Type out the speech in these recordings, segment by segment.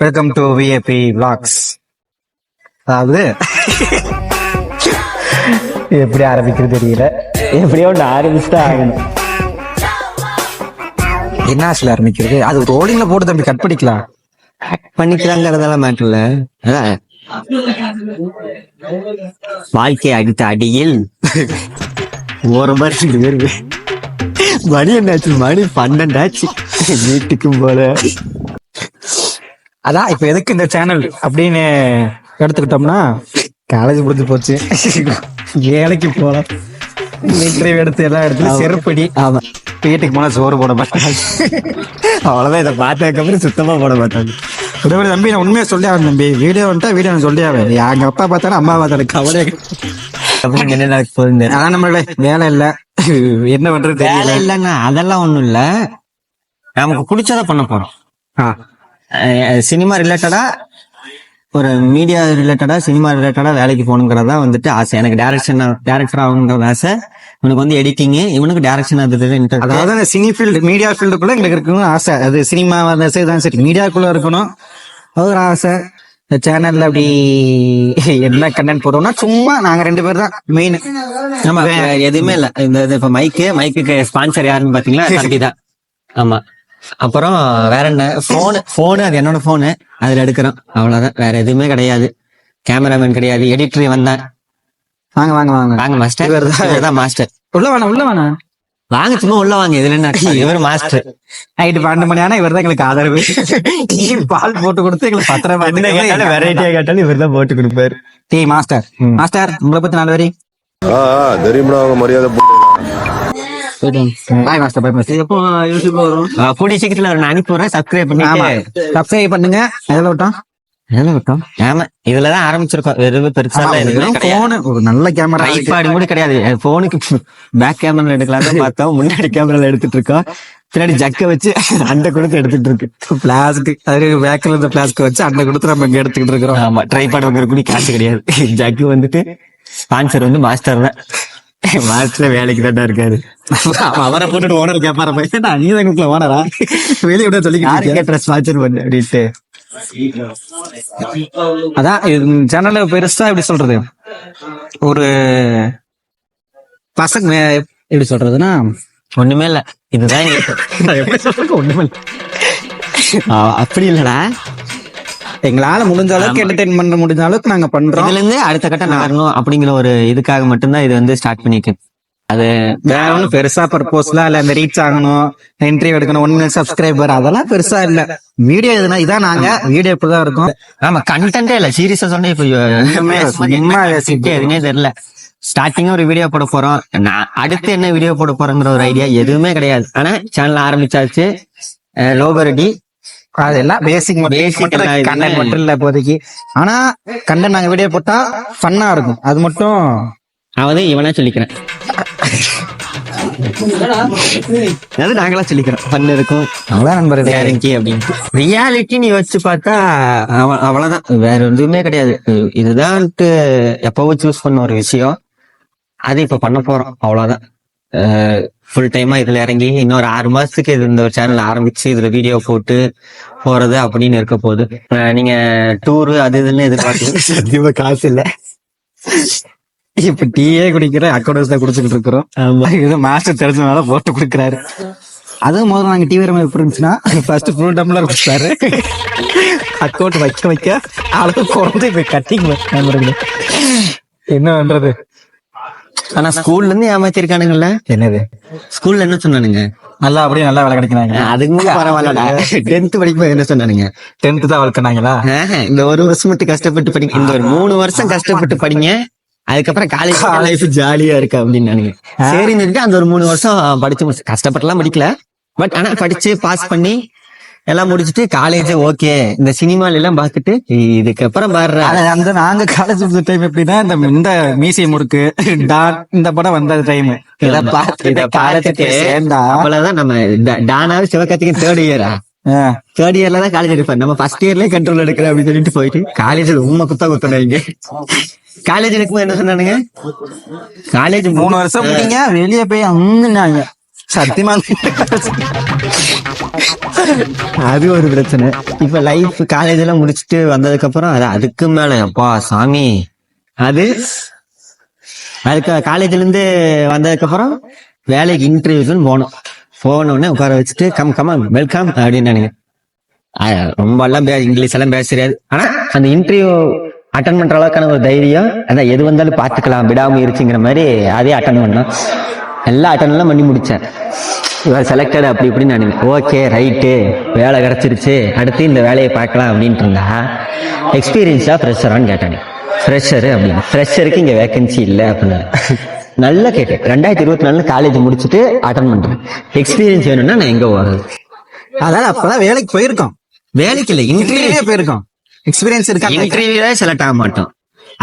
Welcome to VAP vlogs. அதாவது எப்படி ஆரம்பிக்கிறது தெரியல, எப்படியோ ஒன்று ஆரம்பிச்சுதான் ஆகணும். என்ன ஆசில ஆரம்பிக்கிறது? அது ரோலிங்ல போட்டு தம்பி கட் பண்ணிக்கலாம். பண்ணிக்கலாங்கிறதெல்லாம் மேட்டர்ல. வாழ்க்கை அடித்த அடியில் ஒரு வருஷம் பேரு மணி என்னாச்சு? மணி 12 ஆச்சு. வீட்டுக்கும் போல. அதான் இப்ப எதுக்கு இந்த சேனல் அப்படின்னு எடுத்துக்கிட்டோம்னா, காலேஜ் முடிஞ்சு போச்சு, வேலைக்கு போலாம், இன்டர்வியூ எடுத்து எல்லாம் எடுத்து செருப்படி. ஆமா, வீட்டுக்கு போனா சோறு போட மாட்டாங்க. அவ்வளவுதான். இதை பார்த்ததுக்கப்புறம் சுத்தமா போட மாட்டாங்க. தம்பி நான் உண்மையா சொல்லி ஆகணும் தம்பி. வீடியோ வந்துட்டா வீடியோ நான் சொல்லி ஆவேன். எங்க அப்பா பார்த்தாலும் அம்மா பார்த்தாலும் கவலை. அப்புறம் என்ன நடக்க போகுது? அதான் நம்மள வேலை இல்ல, என்ன பண்றது வேலை இல்லைங்க, அதெல்லாம் ஒண்ணும் இல்ல. நமக்கு பிடிச்சதை பண்ண போறோம். சினிமா ரிலேட்டடா, ஒரு மீடியா ரிலேட்டடா, சினிமா ரிலேட்டடா வேலைக்கு போகணுங்கிறதா வந்துட்டு ஆசை. எனக்கு டேரக்டர் ஆகணுங்கிற ஆசை. இவனுக்கு வந்து எடிட்டிங், இவனுக்கு டைரக்ஷன். அதாவது சினி ஃபீல்டு, மீடியா ஃபீல்டுக்குள்ள எங்களுக்கு இருக்கணும் ஆசை. அது சினிமா தான் சரி, மீடியாக்குள்ள இருக்கணும் ஒரு ஆசை. இந்த சேனல்ல அப்படி என்ன கண்டென்ட் போடுறோம்னா, சும்மா நாங்க 2 பேர் தான் மெயின். ஆமா, எதுவுமே இல்ல. இந்த இப்ப மைக்குக்கு ஸ்பான்சர் யாருன்னு பாத்தீங்களா? தம்பிதான். ஆமா. அப்புறம் வேற என்ன? போனு அது என்னோட போனு, அதுல எடுக்கிறோம், அவ்வளவுதான். வேற எதுவுமே கிடையாது. கேமராமேன் கிடையாது, எடிட்டர் வந்தேன். வாங்க வாங்க வாங்க வாங்க மாஸ்டர். இவர்தான் மாஸ்டர். உள்ள வேணாம் வாங்க, சும்மா உள்ள வாங்க. இதுல என்ன? இவர் மாஸ்டர். நைட்டு 12 மணி ஆனா இவர் தான் எங்களுக்கு ஆதரவு. பால் போட்டு கொடுத்து எங்களுக்கு பத்திரமா வெரைட்டியா கேட்டாலும் இவர் தான் போட்டு கொடுப்பாரு. Tea master. மாஸ்டர் உங்களை பத்தி 4 வரி தெரியுமா? அவங்க மரியாதை பாய் மாஸ்டர். பாய் மாஸ்டர். எப்போ யூடியூப்ல வரும்? கூடிய சீக்கிரத்துல நான் அனுப்பி விடுறேன். சப்ஸ்கிரைப் பண்ணுங்க. எதில் விட்டோம்? ஆமா, இதுலதான் ஆரம்பிச்சிருக்கோம். வெறும் பெருசா ஒரு நல்ல கேமரா ஐபாடு கூட கிடையாது. போனுக்கு பேக் கேமரா எடுக்கலாம் பார்த்தோம். முன்னாடி கேமரால எடுத்துட்டு இருக்கோம். பின்னாடி ஜக்க வச்சு அண்டை கொடுத்து எடுத்துட்டு இருக்கு. பிளாஸ்க்கு அது பேக்ல இருந்த பிளாஸ்க்கு வச்சு அண்டை கொடுத்து நம்ம இங்க எடுத்துக்கிட்டு இருக்கிறோம். ஆமா, ட்ரைபாட் வாங்குற கூட காசு கிடையாது. ஜக்கு வந்துட்டு ஸ்பான்சர் வந்து மாஸ்டர் தான். மாஸ்டர் வேலைக்கு தான் இருக்காரு. அவரை போட்டுட்டு ஓனர் கேப்பார பைசா நீங்க ஓனரா வெளியே விட சொல்லி ஸ்பான்சர் பண்ணு அப்படின்ட்டு. அதான் சேனல்ல பெருசா எப்படி சொல்றது, ஒரு பசங்க எப்படி சொல்றதுன்னா ஒண்ணுமே இல்ல. இதுதான் ஒண்ணுமே இல்ல. அப்படி இல்லடா, எங்களால முடிஞ்ச அளவுக்கு என்டர்டைன் பண்ண முடிஞ்ச அளவுக்கு நாங்க பண்றோம். இதுல இருந்து அடுத்த கட்டம் நகரணும் அப்படிங்கிற ஒரு இதுக்காக மட்டும்தான் இது வந்து ஸ்டார்ட் பண்ணிருக்கு. அது வேற ஒன்னும் பெருசா பர்பஸ்லாம் இல்ல. இந்த ரீச் ஆகணும், இன்டர்வியூ எடுக்கணும், 1 million சப்ஸ்கிரைபர், அதெல்லாம் பெருசா இல்ல. வீடியோ எதுனா இதான், நாங்க வீடியோ இப்படிதான் இருக்கும். ஆமா, கண்டென்ட்டே இல்ல. சீரியஸா சொன்னா இப்ப எதுவுமே தெரியல. ஸ்டார்டிங்கா ஒரு வீடியோ போட போறோம், அடுத்து என்ன வீடியோ போட போறோங்கிற ஒரு ஐடியா எதுவுமே கிடையாது. ஆனா சேனல் ஆரம்பிச்சாச்சு. லோகோ ரெடி, அதெல்லாம் பேசிக் கண்டென்ட் மட்டும் இல்ல இப்போதைக்கு. ஆனா கண்டென்ட் நாங்க வீடியோ போட்டா ஃபன்னா இருக்கும். அது மட்டும் அதாவது இவனா சொல்லிக்கிறேன், அது நாங்களா சொல்லிக்கிறோம். ஃபன் இருக்கும், அவ்வளவு நண்பர். அப்படின்னு ரியாலிட்டி நீ வச்சு பார்த்தா அவ்வளவுதான், வேற எதுவுமே கிடையாது. இதுதான் எப்பவும் சூஸ் பண்ண ஒரு விஷயம். அது இப்ப பண்ண போறோம், அவ்வளவுதான். ஃபுல் டைமா இதுல இறங்கி இன்னொரு 6 மாசத்துக்கு இந்த ஒரு சேனல் ஆரம்பிச்சு இதுல வீடியோ போட்டு போறது அப்படின்னு இருக்க போகுது. நீங்க டூரு அது இதுன்னு எதிர்பார்த்து சத்தியமா காசு இல்ல. இப்ப டீயே குடிக்கிற அக்கௌண்ட்ஸ் தான் குடிச்சுக்கிட்டு இருக்கிறோம். இது மாஸ்டர் தெரிஞ்சதுனால போட்டு குடுக்குறாரு. அதுவும் முதல்ல நாங்க டிவி ரூம் எப்படி இருந்துச்சுன்னா, ஃபர்ஸ்ட் ஃபுல் டம்ளர் குடிச்சாரு. அக்கௌண்ட் வைக்க அளவு குறைஞ்சு இப்ப கட்டிங் என்ன பண்றது. ஆனா ஸ்கூல்ல இருந்து ஏமாத்திருக்கானுங்கல்ல. என்னது ஸ்கூல்ல என்ன சொன்னானுங்க? நல்லா அப்படியே நல்லா வேலை கிடைக்கிறாங்க. அதுக்கு பரவாயில்லடா. 10th படிக்கும்போது என்ன சொன்னானுங்க? 10th தான் வளர்க்கனாங்களா? இந்த 1 வருஷம் மட்டும் கஷ்டப்பட்டு படிங்க, இந்த ஒரு 3 வருஷம் கஷ்டப்பட்டு படிங்க, அதுக்கப்புறம் காலேஜ் லைஃப் ஜாலியா இருக்கு அப்படின்னு. சரின்னு சொல்லிட்டு அந்த ஒரு 3 வருஷம் படிச்சு கஷ்டப்பட்டுலாம் படிக்கல. பட் ஆனா படிச்சு பாஸ் பண்ணி எல்லாம் முடிச்சுட்டு காலேஜ் ஓகே, இந்த சினிமால எல்லாம் பாத்துட்டு இதுக்கப்புறம் பாடுற அந்த நாங்க காலேஜ் டைம் எப்படின்னா, இந்த மியூசியம் இருக்கு, இந்த படம் வந்த டைம் அவ்வளவுதான். நம்ம டானாவது சிவகார்த்திகேயன் 3rd இயரா, 3rd இயர்ல தான் காலேஜ் எடுப்பேன். நம்ம ஃபர்ஸ்ட் இயர்லயே கண்ட்ரோல் எடுக்கிறேன் அப்படின்னு சொல்லிட்டு போயிட்டு காலேஜ்ல உண்மை குத்துனாங்க. காலேஜ் எடுக்கும்போது என்ன சொன்னானுங்க? காலேஜ் 3 வருஷம் முடிங்க, வெளியே போய் அங்குனாங்க சத்தியமா அது ஒரு பிரச்சனை. இப்ப லைஃப் காலேஜ் எல்லாம் முடிச்சுட்டு வந்ததுக்கு அப்புறம் அதுக்கு மேல அப்பா சாமி அதுக்கு காலேஜ்ல இருந்து வந்ததுக்கு அப்புறம் வேலைக்கு இன்டர்வியூன்னு போன உடனே உட்கார வச்சுட்டு கமான் வெல்கம் அப்படின்னு நினைக்கிறேன். ரொம்ப எல்லாம் இங்கிலீஷ் எல்லாம் பேச தெரியாது. ஆனா அந்த இன்டர்வியூ அட்டன் பண்ற அளவுக்கான ஒரு தைரியம், அதான் எது வந்தாலும் பாத்துக்கலாம் விடாமுயற்சிங்கிற மாதிரி அதே அட்டன் பண்ணோம். எல்லா அட்டன் எல்லாம் பண்ணி முடிச்சேன். செலக்டட் அப்படி இப்படின்னு நினைக்கிறேன். ஓகே ரைட்டு வேலை கிடைச்சிருச்சு, அடுத்து இந்த வேலையை பார்க்கலாம் அப்படின்ட்டு இருந்தா எக்ஸ்பீரியன்ஸா ஃப்ரெஷரான்னு கேட்டாங்க. ஃப்ரெஷரு அப்படின்னு, ஃப்ரெஷருக்கு இங்க வேகன்சி இல்லை அப்படின்னு நல்லா கேட்டேன். 2024 காலேஜ் முடிச்சுட்டு அட்டன் பண்றேன். எக்ஸ்பீரியன்ஸ் வேணும்னா நான் எங்க போறது? அதாவது அப்பதான் வேலைக்கு போயிருக்கோம். வேலைக்கு இல்லை, இன்டர்வியூவே போயிருக்கோம். எக்ஸ்பீரியன்ஸ் இருக்கா? இன்டர்வியூவே செலக்ட் ஆக மாட்டோம்.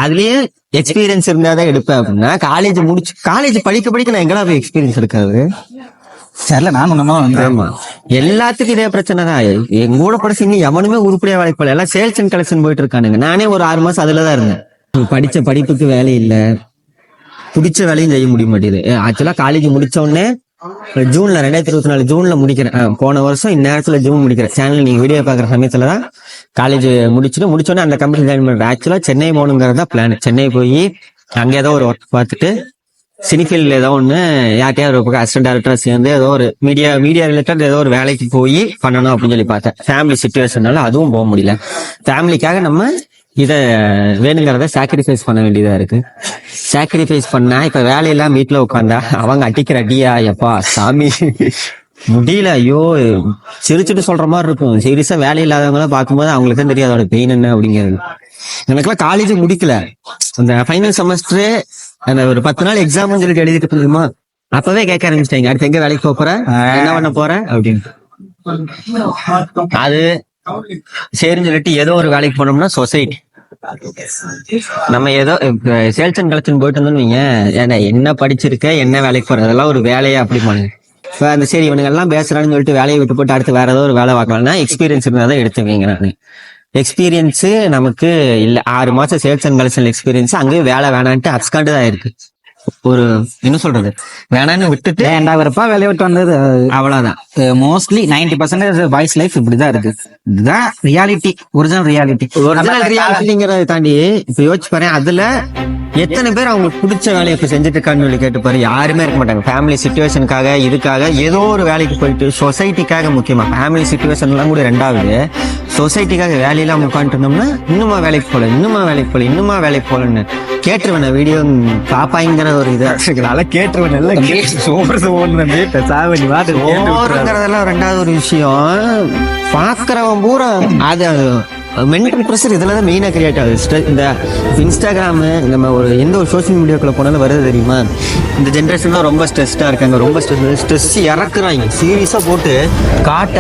அதுலயே எக்ஸ்பீரியன்ஸ் இருந்தாதான் எடுப்பேன் அப்படின்னா காலேஜ் படிக்க நான் எங்கடா போய் எக்ஸ்பீரியன்ஸ் இருக்காது. சரில நானும் ஆமா, எல்லாத்துக்கும் இதே பிரச்சனை தான். எங்க கூட படிச்சு இன்னும் எவனுமே உருப்படியா வேலைக்கு போல, எல்லாம் சேல்ஸ் அண்ட் கலெக்ஷன் போயிட்டு இருக்கானுங்க. நானே ஒரு 6 மாசம் அதுலதான் இருந்தேன். படிச்ச படிப்புக்கு வேலை இல்ல, பிடிச்ச வேலையும் செய்ய முடிய மாட்டேங்குது. ஆக்சுவலா காலேஜ் முடிச்ச உடனே ஜூன்ல 2024 ஜூன்ல முடிக்கிறேன். போன வருஷம் இந்நேரத்துல ஜூன் முடிக்கிறேன். சேனல் நீங்க வீடியோ பாக்குற சமயத்துலதான் காலேஜ் முடிச்சோடனே அந்த கம்பெனி ஜாயின் பண்றேன். ஆக்சுவலா சென்னை போகணுங்கிறது தான் பிளான். சென்னை போய் அங்க ஏதோ ஒரு ஒர்க் பார்த்துட்டு சினிஃபீல்ட்ல ஏதோ ஒண்ணு யார்ட்டையாவது ஒரு அசிஸ்டன்ட் டைரக்டரா சேர்ந்து ஏதோ ஒரு மீடியா ரிலேட்டட் ஏதோ ஒரு வேலைக்கு போய் பண்ணணும் அப்படின்னு சொல்லி பார்த்தேன். ஃபேமிலி சிச்சுவேஷனால அதுவும் போக முடியல. ஃபேமிலிக்காக நம்ம இத வேணுங்கிறத சாக்ரிஃபைஸ் பண்ண வேண்டியதா இருக்கு. சாக்ரிஃபைஸ் பண்ணா இப்ப வேலையெல்லாம் வீட்டுல உட்காந்தா அவங்க அடிக்கிற அடியா எப்பா சாமி முடியல. ஐயோ சிரிச்சுட்டு சொல்ற மாதிரி இருக்கும். சீரியஸா வேலை இல்லாதவங்களாம் பார்க்கும்போது அவங்களுக்கு தான் தெரியும் அதோட பெயின் என்ன அப்படிங்கிறது. எனக்குலாம் காலேஜ் முடிக்கல, அந்த ஃபைனல் செமஸ்டர் அந்த ஒரு 10 நாள் எக்ஸாம் சொல்லிட்டு எழுதிட்டு தெரியுமா, அப்பவே கேட்க ஆரம்பிச்சிட்டாங்க அடுத்து எங்க வேலைக்கு போற, என்ன பண்ண போற அப்படின்னு. அது சரின்னு சொல்லிட்டு ஏதோ ஒரு வேலைக்கு போனோம்னா சொசைட்டி நம்ம ஏதோ சேல்ஸ் அண்ட் கலெக்ஷன் போயிட்டு இருந்தோம்னு வைங்க, ஏன்னா என்ன படிச்சிருக்க என்ன வேலைக்கு போற அதெல்லாம் ஒரு வேலையா அப்படி பண்ணுங்க. இப்ப அந்த சரி இவனுங்க எல்லாம் பேசுறான்னு சொல்லிட்டு வேலையை விட்டு போட்டு அடுத்து வேற ஏதோ ஒரு வேலை பார்க்கலாம்னா எக்ஸ்பீரியன்ஸ் இருந்தாதான் எடுத்துவீங்க. நான் எக்ஸ்பீரியன்ஸ் நமக்கு இல்ல, 6 மாசம் சேல்ஸ் அண்ட் கலெக்ஷன் எக்ஸ்பீரியன்ஸ் அங்கேயும் வேலை வேணான்ட்டு அப்ஸ்காண்டு தான் இருக்கு. ஒரு என்ன சொல்றது வேணான்னு விட்டுட்டு வேண்டாவரப்பா வேலையை விட்டு வந்தது அவ்வளவுதான். மோஸ்ட்லி 90% பாய்ஸ் லைஃப் இப்படிதான் இருக்கு. இதுதான் ரியாலிட்டி, ஒரிஜினல் ரியாலிட்டி. ஒரிஜினல் ரியாலிட்டிங்கிறத தாண்டி இப்ப யோசிச்சு பாரு, அதுல எத்தனை பேர் அவங்களுக்கு பிடிச்ச வேலையை இப்ப செஞ்சுட்டு இருக்கான்னு சொல்லி கேட்டு பாரு, யாருமே இருக்க மாட்டாங்க. ஃபேமிலி சிச்சுவேஷனுக்காக இதுக்காக ஏதோ ஒரு வேலைக்கு போயிட்டு சொசைட்டிக்காக, முக்கியமா ஃபேமிலி சிச்சுவேஷன் எல்லாம் கூட ரெண்டாவது, சொசைட்டிக்காக வேலையெல்லாம் உட்காந்துட்டு இருந்தோம்னா இன்னுமா வேலைக்கு போலன்னு கேட்டுருவேன். வீடியோ பாப்பாங்கிற ஒரு இதெல்லாம் கேட்டுருவேன். எல்லாம் ரெண்டாவது ஒரு விஷயம், பாக்குறவன் பூரா அது மென்டல் ப்ரெஷர் இதுலதான் மெயினா கிரியேட் ஆகுது. இந்த இன்ஸ்டாகிராம் நம்ம ஒரு எந்த ஒரு சோசியல் மீடியாக்குள்ள போனாலும் வருது தெரியுமா, இந்த ஜென்ரேஷன் தான் ரொம்ப ஸ்ட்ரெஸ்டா இருக்காங்க, ரொம்ப ஸ்ட்ரெஸ் இறக்குறாங்க, சீரியஸா போட்டு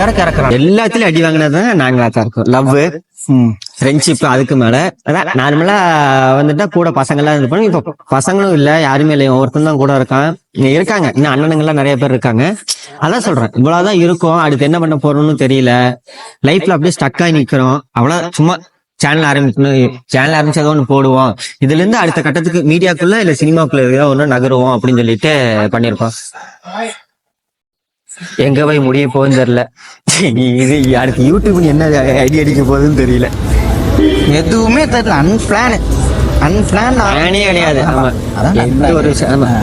இறக்குறாங்க. எல்லாத்துலயும் அடி வாங்கினதான் நாங்களா தான் இருக்கோம். லவ் ஃப்ரெண்ட்ஷிப் அதுக்கு மேல அதான் நார்மலா வந்துட்டா கூட பசங்க எல்லாம் இருப்பாங்க. இப்ப பசங்களும் இல்ல, யாருமே இல்லை, ஒருத்தன் தான் கூட இருக்காங்க. இன்னும் அண்ணனுங்கெல்லாம் நிறைய பேர் இருக்காங்க. அதான் சொல்றேன், இவ்வளவுதான் இருக்கும், அடுத்து என்ன பண்ண போறோம்னு தெரியல. லைஃப்ல அப்படியே ஸ்டக் ஆகி நிக்கிறோம். அவ்வளவு சும்மா சேனல் ஆரம்பிச்சதோ ஒண்ணு போடுவோம், இதுல இருந்து அடுத்த கட்டத்துக்கு மீடியாக்குள்ள இல்ல சினிமாக்குள்ள ஏதோ ஒண்ணு நகருவோம் அப்படின்னு சொல்லிட்டு பண்ணிருக்கோம். எங்க போய் முடிய போகுதுன்னு தெரியல. இது அடுத்து யூடியூப் என்ன ஐடியா அடிக்க போகுதுன்னு தெரியல. எதுவுமே தெரியல. பிளானே கிடையாது. ஆமா, எந்த ஒரு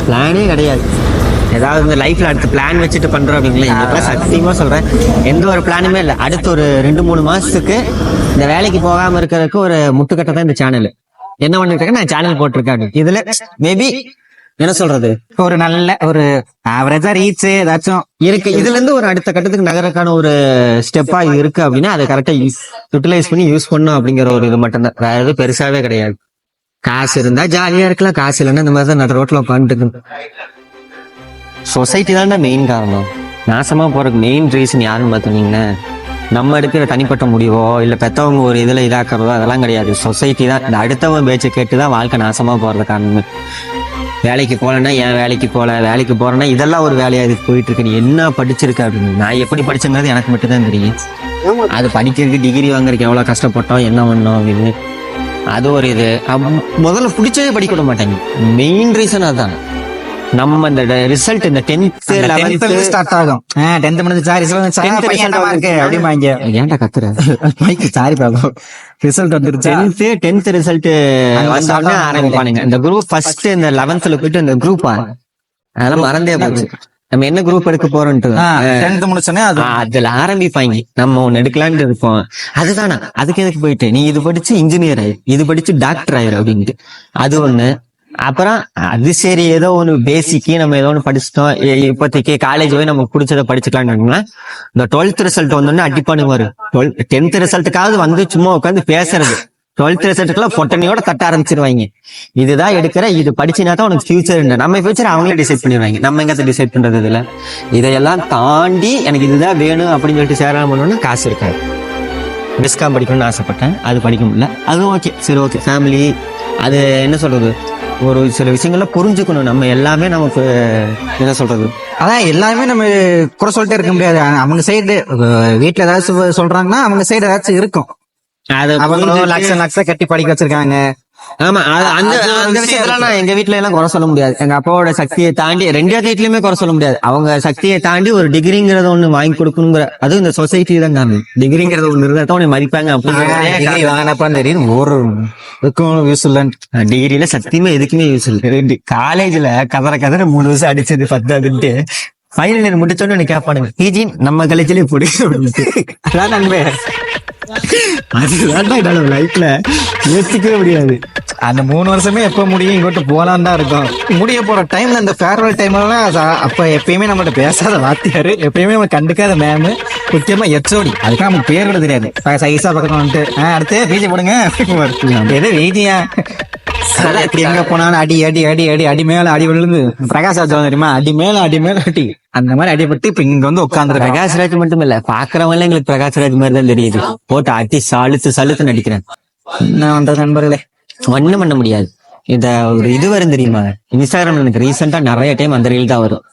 பிளானே கிடையாது. ஏதாவது இந்த லைஃப்ல அடுத்த பிளான் வச்சுட்டு பண்றோம் அப்படிங்களா, சத்தியமா சொல்றேன், எந்த ஒரு பிளானுமே இல்லை. அடுத்த ஒரு 2-3 மாசத்துக்கு இந்த வேலைக்கு போகாம இருக்கிறதுக்கு ஒரு முட்டுக்கட்டை தான் இந்த சேனல். என்ன பண்ணிருக்கேன், நான் சேனல் போட்டிருக்கேன். இதுல மேபி என்ன சொல்றது, ஒரு நல்ல ஒரு ஆவரேஜா ரீச் ஏதாச்சும் இருக்கு. இதுல இருந்து ஒரு அடுத்த கட்டத்துக்கு நகரக்கான ஒரு ஸ்டெப்பா இது இருக்கு அப்படின்னா அதை கரெக்டா யூட்டிலைஸ் பண்ணி யூஸ் பண்ணும் அப்படிங்கிற ஒரு இது மட்டும்தான், வேற எதுவும் பெருசாவே கிடையாது. காசு இருந்தா ஜாலியா இருக்கலாம், காசு இல்லைன்னா இந்த மாதிரி தான் நடு ரோட்ல உட்காந்துட்டு. சொசைட்டி தான் மெயின் காரணம், நாசமா போறதுக்கு மெயின் ரீசன் யாருன்னு பார்த்தீங்கன்னா நம்ம எடுக்கிற தனிப்பட்ட முடிவோ இல்ல பெத்தவங்க ஒரு இதுல இதாக்குறதோ அதெல்லாம் கிடையாது. சொசைட்டி தான். இந்த அடுத்தவங்க பேச்சை கேட்டுதான் வாழ்க்கை நாசமா போறது காரணம். வேலைக்கு போலன்னா ஏன் வேலைக்கு போறேன்னா இதெல்லாம் ஒரு வேலையா இதுக்கு போயிட்டு இருக்கு, நீ என்ன படிச்சிருக்க அப்படின்னு. நான் எப்படி படிச்சேங்கிறது எனக்கு மட்டும்தான் தெரியும். அது படிக்கிறதுக்கு டிகிரி வாங்குறதுக்கு எவ்வளவு கஷ்டப்பட்டோம் என்ன பண்ணோம் அப்படின்னு. அது ஒரு இது முதல்ல பிடிச்சதே படிக்க விட மாட்டாங்க. மெயின் ரீசன் அதுதான். நம்ம இந்த ரிசல்ட் இந்த 10th 11th ஸ்டார்ட் ஆகும். 10th முடிஞ்சு சாரி அப்படிமாங்க. ஏன்டா கத்துற? மைக்கு சாரி பாப்போம். ரிசல்ட் வந்துருச்சா? 10th ரிசல்ட் வந்தோடனே ஆரம்பிப்பானுங்க இந்த குரூப். ஃபர்ஸ்ட் இந்த 11th போயிட்டு இந்த குரூப் அதெல்லாம் மறந்தே போச்சு. நம்ம என்ன குரூப் எடுக்க போறோம்ட்டு 10th முடிச்சோன்னே அதுல ஆரம்பிப்பாங்க. நம்ம ஒண்ணு எடுக்கலான்னு இருப்போம். அதுதானா அதுக்கு எதுக்கு போயிட்டு நீ இது படிச்சு இன்ஜினியர் ஆயிரு, இது படிச்சு டாக்டர் ஆயிரு அப்படின்ட்டு அது ஒண்ணு. அப்புறம் அது சரி ஏதோ ஒண்ணு பேசிக்கு நம்ம ஏதோ ஒண்ணு படிச்சிட்டோம். இப்போதைக்கு காலேஜ் போய் நமக்கு பிடிச்சதை படிச்சுக்கலாம்னு இந்த 12th ரிசல்ட் வந்தோடனே அடிப்பானுங்க வரும். 10th ரிசல்ட்டுக்காவது வந்து சும்மா உட்காந்து பேசுறது. 12th ரிசல்ட்டுக்குலாம் பொட்டனையோட தட்ட ஆரம்பிச்சிருவாங்க. இதுதான் எடுக்கிற, இது படிச்சுனா தான் உனக்கு ஃபியூச்சர். நம்ம ஃபியூச்சர் அவங்களே டிசைட் பண்ணிடுவாங்க. நம்ம எங்க டிசைட் பண்றது இதுல. இதையெல்லாம் தாண்டி எனக்கு இதுதான் வேணும் அப்படின்னு சொல்லிட்டு சேரலாம் பண்ணணும்னு காசு இருக்காது. டிஸ்காம் படிக்கணும்னு ஆசைப்பட்டேன், அது படிக்க முடியல. அதுவும் ஓகே, சரி ஓகே. ஃபேமிலி அது என்ன சொல்றது, ஒரு சில விஷயங்கள்ல புரிஞ்சுக்கணும். நம்ம எல்லாமே நமக்கு என்ன சொல்றது, அதான் எல்லாருமே நம்ம குறை சொல்லிட்டே இருக்க முடியாது. அவங்க சைடு வீட்டுல ஏதாச்சும் சொல்றாங்கன்னா அவங்க சைடு ஏதாச்சும் இருக்கும். அவங்களும் லட்சம் கட்டி படிக்க வச்சிருக்காங்க. ஆமா, அந்த விஷயத்துல நான் எங்க வீட்டுல எல்லாம் குறை சொல்ல முடியாது. எங்க அப்பாவோட சக்தியை தாண்டி 2 வீட்லயுமே குறை சொல்ல முடியாது. அவங்க சக்தியை தாண்டி ஒரு டிகிரிங்கிறத ஒண்ணு வாங்கி கொடுக்கணுங்கிற, அதுவும் இந்த சொசைட்டி தான் காமி. டிகிரிங்கிறத ஒண்ணு இருந்தா உன்னை மதிப்பாங்க அப்படின்னு தெரியும். ஒரு யூஸ் இல்ல டிகிரியில சத்தியமா எதுக்குமே யூஸ் இல்லை. காலேஜ்ல கதற 3 வருஷம் அடிச்சது 10th ஃபைனல் இயர் முடிச்சோன்னு எனக்கு கேட்பானுங்க, பிஜி நம்ம காலேஜ்லயே போடு அப்படின்ட்டு. அதான் நண்பே, அதுதான் என்னோட லைஃப்ல யோசிக்கவே முடியாது. அந்த 3 வருஷமே எப்ப முடியும் இங்கிட்டு போலான்னு தான் இருக்கும். முடிய போற டைம்ல இந்த ஃபேர்வெல் டைம்லாம் அப்ப எப்பயுமே நம்மகிட்ட பேசாத வாத்தியாரு, எப்பயுமே நம்ம கண்டுக்காத மேம், முக்கியமா எச்ஓடி. அதுக்காக நமக்கு பேர் கூட தெரியாது. சைஸா பக்கம் வந்துட்டு அடுத்து பிஜி போடுங்க எது வீதியா. எங்க போனாலும் அடி அடி அடி அடி அடி மேல அடி விழுந்து பிரகாஷ் ராஜ் தெரியுமா, அடி மேல அடி அந்த மாதிரி அடிபட்டு இப்ப இங்க வந்து உட்கார்ந்து. பிரகாஷ் ராஜ் மட்டும் இல்ல, பாக்குறவங்க எங்களுக்கு பிரகாஷ் ராஜ் மாதிரி தான் தெரியுது. போட்டு அடி சலுத்து நடிக்கிறேன். என்ன பண்றது நண்பர்களே, ஒண்ணும் பண்ண முடியாது. இந்த ஒரு இது வரும் தெரியுமா, இன்ஸ்டாகிராம்ல எனக்கு ரீசெண்டா நிறைய டைம் அந்த ரீல் தான் வரும்.